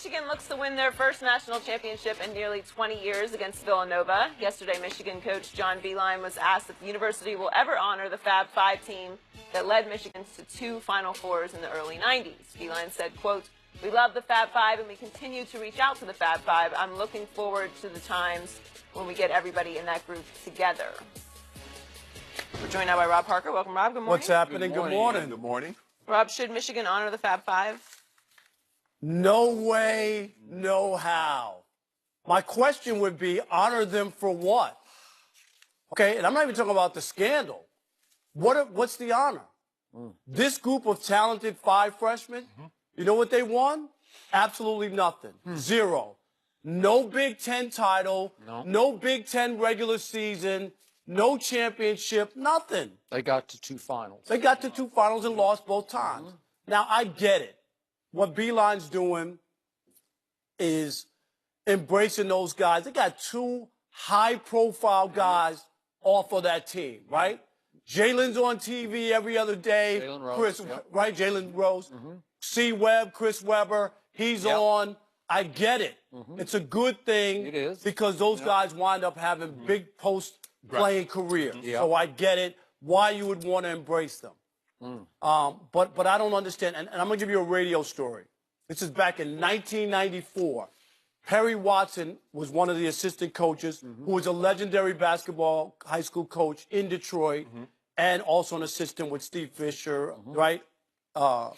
Michigan looks to win their first national championship in nearly 20 years against Villanova. Yesterday, Michigan coach John Beilein was asked if the university will ever honor the Fab Five team that led Michigan to 2 Final Fours in the early 90s. Beilein said, quote, "We love the Fab Five and we continue to reach out to the Fab Five. I'm looking forward to the times when we get everybody in that group together." We're joined now by Rob Parker. Welcome, Rob. Good morning. What's happening? Good morning. Good morning. Rob, should Michigan honor the Fab Five? No way, no how. My question would be, honor them for what? Okay, and I'm not even talking about the scandal. What's the honor? This group of talented 5 freshmen, you know what they won? Absolutely nothing. 0. No Big Ten title, no Big Ten regular season, no championship, nothing. They got to 2 finals. They got to 2 finals and lost both times. Now, I get it. What Beilein's doing is embracing those guys. They got 2 high-profile guys off of that team, right? Jalen's on TV every other day. Jalen Rose, Chris, yep. right? Jalen Rose. C. Webb, Chris Webber. He's on. I get it. It's a good thing. It is. Because those guys wind up having big post-playing careers. So I get it, why you would want to embrace them. But I don't understand, and I'm going to give you a radio story. This is back in 1994. Perry Watson was one of the assistant coaches who was a legendary basketball high school coach in Detroit and also an assistant with Steve Fisher, right, at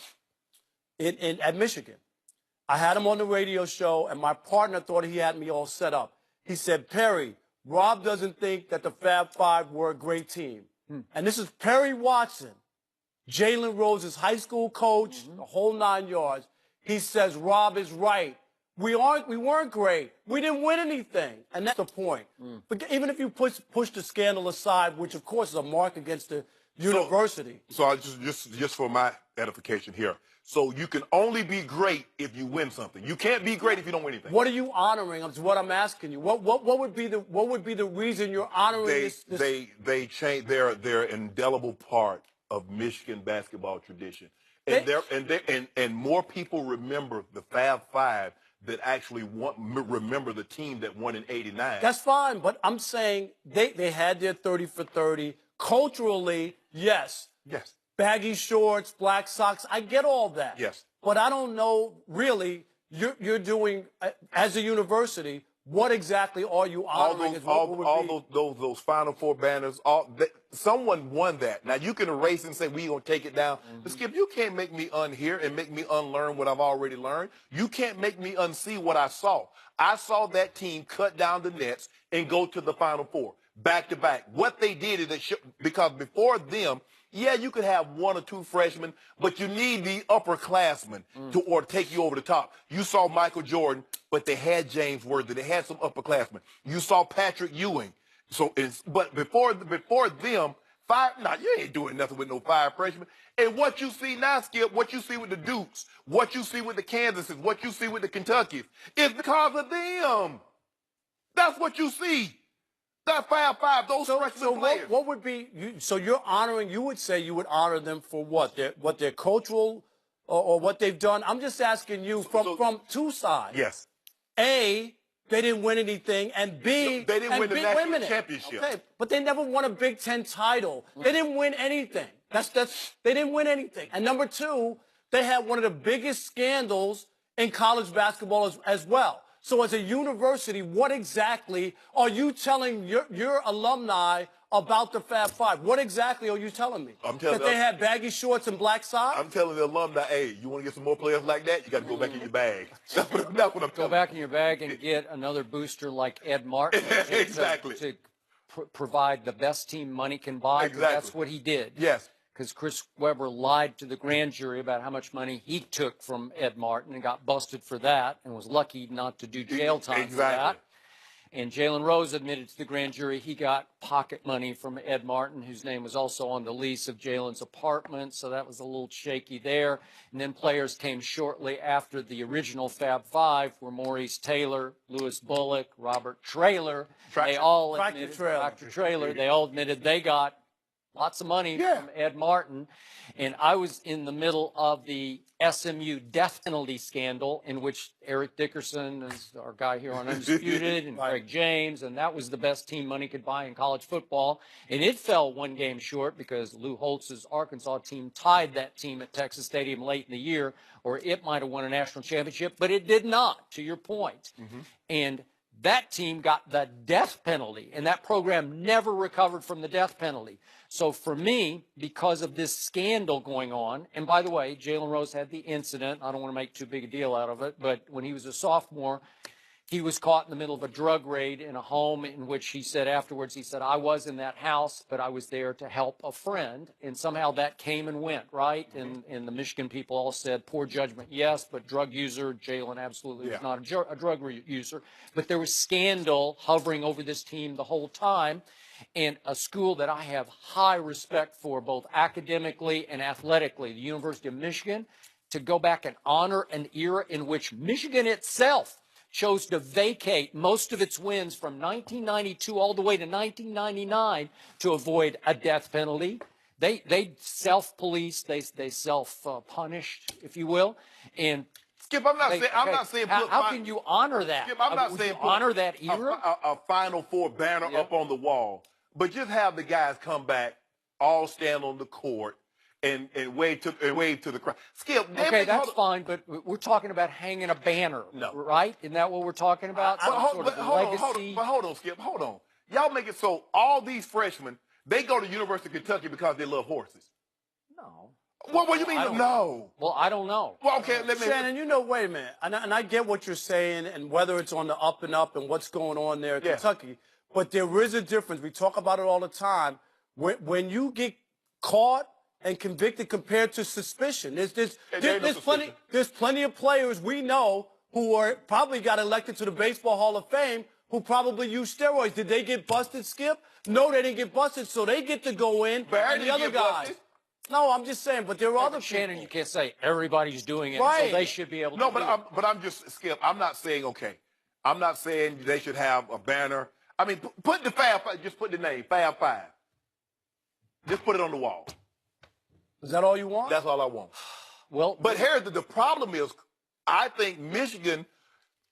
Michigan. I had him on the radio show, and my partner thought he had me all set up. He said, "Perry, Rob doesn't think that the Fab Five were a great team." And this is Perry Watson, Jalen Rose's high school coach, the whole 9 yards. He says, "Rob is right. We weren't great. We didn't win anything." And that's the point. But even if you push the scandal aside, which of course is a mark against the university. So I just for my edification here. So you can only be great if you win something. You can't be great if you don't win anything. What are you honoring? Is what I'm asking you. What would be the reason you're honoring this? They change. They're an indelible part of Michigan basketball tradition, and more people remember the Fab Five that actually remember the team that won in '89. That's fine, but I'm saying they had their 30 for 30. Culturally, yes. Yes. Baggy shorts, black socks, I get all that. Yes. But I don't know, really, you're doing, as a university, what exactly are you honoring? All those Final Four banners, someone won that. Now, you can erase and say, we're going to take it down. But, Skip, you can't make me unhear and make me unlearn what I've already learned. You can't make me unsee what I saw. I saw that team cut down the nets and go to the Final Four, back-to-back. What they did is because before them, yeah, you could have 1 or 2 freshmen, but you need the upperclassmen to take you over the top. You saw Michael Jordan, but they had James Worthy. They had some upperclassmen. You saw Patrick Ewing. But before them, 5. Nah, you ain't doing nothing with no 5 freshmen. And what you see now, Skip, what you see with the Dukes, what you see with the Kansases, what you see with the Kentuckys, is because of them. That's what you see. That Fab Five, those freshman players. What would be? So you're honoring? You would say you would honor them for what? Their cultural or what they've done? I'm just asking you from 2 sides. Yes. A, they didn't win anything, and B, they didn't win the national championship. Okay, but they never won a Big Ten title. They didn't win anything. They didn't win anything. And number 2, they had one of the biggest scandals in college basketball as well. So as a university, what exactly are you telling your alumni about the Fab Five? What exactly are you telling me? I'm telling that they had baggy shorts and black socks? I'm telling the alumni, hey, you want to get some more players like that? You got to go back in your bag. That's what I'm telling Go back in your bag and get another booster like Ed Martin. Exactly. To provide the best team money can buy. Exactly. That's what he did. Yes. Because Chris Webber lied to the grand jury about how much money he took from Ed Martin and got busted for that and was lucky not to do jail time for that. And Jalen Rose admitted to the grand jury he got pocket money from Ed Martin, whose name was also on the lease of Jalen's apartment, so that was a little shaky there. And then players came shortly after the original Fab Five were Maurice Taylor, Lewis Bullock, Robert Traylor. They all admitted they got lots of money Yeah. from Ed Martin. And I was in the middle of the SMU death penalty scandal, in which Eric Dickerson is our guy here on Undisputed, and Right. Craig James, and that was the best team money could buy in college football. And it fell one game short because Lou Holtz's Arkansas team tied that team at Texas Stadium late in the year, or it might have won a national championship, but it did not, to your point. And that team got the death penalty, and that program never recovered from the death penalty. So for me, because of this scandal going on, and by the way, Jalen Rose had the incident. I don't want to make too big a deal out of it, but when he was a sophomore, he was caught in the middle of a drug raid in a home, in which he said afterwards, he said, I was in that house, but I was there to help a friend. And somehow that came and went, right? And the Michigan people all said, poor judgment, yes, but drug user. Jalen absolutely was not a drug user. But there was scandal hovering over this team the whole time. And a school that I have high respect for, both academically and athletically, the University of Michigan, to go back and honor an era in which Michigan itself chose to vacate most of its wins from 1992 all the way to 1999 to avoid a death penalty. They self-policed, they self-punished, if you will. And Skip, I'm not saying how can you honor that? Skip, I'm not Would saying you honor that era? a Final Four banner up on the wall, but just have the guys come back, all stand on the court, and wave to the crowd. Skip, Okay, that's fine, but we're talking about hanging a banner, right? Isn't that what we're talking about? Hold on, Skip, hold on. Y'all make it so all these freshmen, they go to University of Kentucky because they love horses. No. What do you mean? No. Well, I don't know. Well, okay, let me. Shannon, you know, wait a minute, and I get what you're saying, and whether it's on the up and up and what's going on there in Kentucky, but there is a difference. We talk about it all the time. When you get caught and convicted compared to suspicion, there's plenty of players we know who are probably got elected to the Baseball Hall of Fame who probably used steroids. Did they get busted, Skip? No, they didn't get busted, so they get to go in. Barry And the other guys. busted. No, I'm just saying, but there are other Shannon, people. you can't say everybody's doing it, Right. so they should be able to No, do it. but I'm just, Skip, I'm not saying, okay, I'm not saying they should have a banner. I mean, put the Fab Five, just put the name, Fab Five. Just put it on the wall. Is that all you want? That's all I want. Well, But here, the problem is, I think Michigan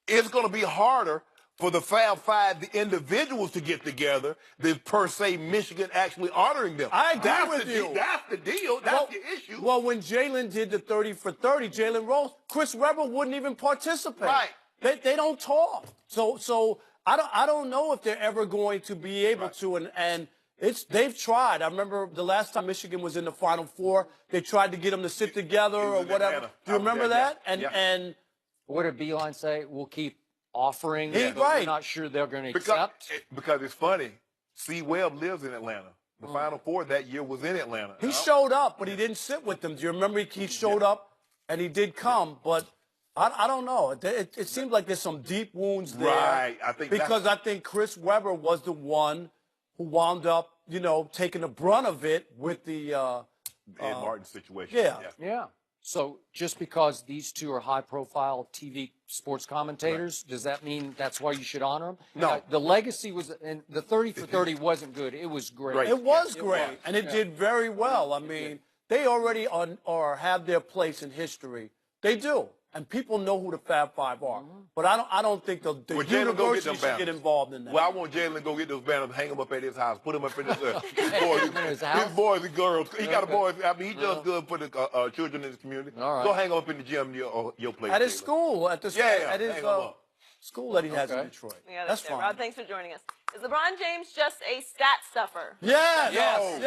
is going to be harder for the Fab Five, the individuals, to get together than per se Michigan actually honoring them. I agree with you. That's the deal. That's the issue. Well, when Jalen did the 30 for 30, Jalen Rose, Chris Webber wouldn't even participate. Right. They don't talk. So I don't know if they're ever going to be able to, and they've tried. I remember the last time Michigan was in the Final Four, they tried to get them to sit together or whatever. Atlanta. Do you remember that? Yeah. And what did Beeline say? We'll keep offering, Yeah, but right. we're not sure they're going to because, accept. because it's funny. C. Webb lives in Atlanta. The Final Four that year was in Atlanta. he showed up, but he didn't sit with them. Do you remember he showed up and he did come, but I don't know. It seems like there's some deep wounds there. Right. I think because I think Chris Webber was the one who wound up, taking the brunt of it with the Ed Martin situation. Yeah. So just because these two are high-profile TV sports commentators, does that mean that's why you should honor them? No. The legacy was, and the 30 for 30 wasn't good. It was great. It was great, and it did very well. I mean, they already have their place in history. They do, and people know who the Fab Five are. But I don't think the university should get involved in that. Well, I want Jalen to go get those banners, hang them up at his house, put them up in his house? boys and girls. He got a boy. I mean, he does good for the children in his community. All right. Go hang them up in the gym your place. At his school, at his school that he has in Okay. Detroit. Yeah, That's there. fine. Rod, thanks for joining us. Is LeBron James just a stat stuffer? Yes. No. Yes.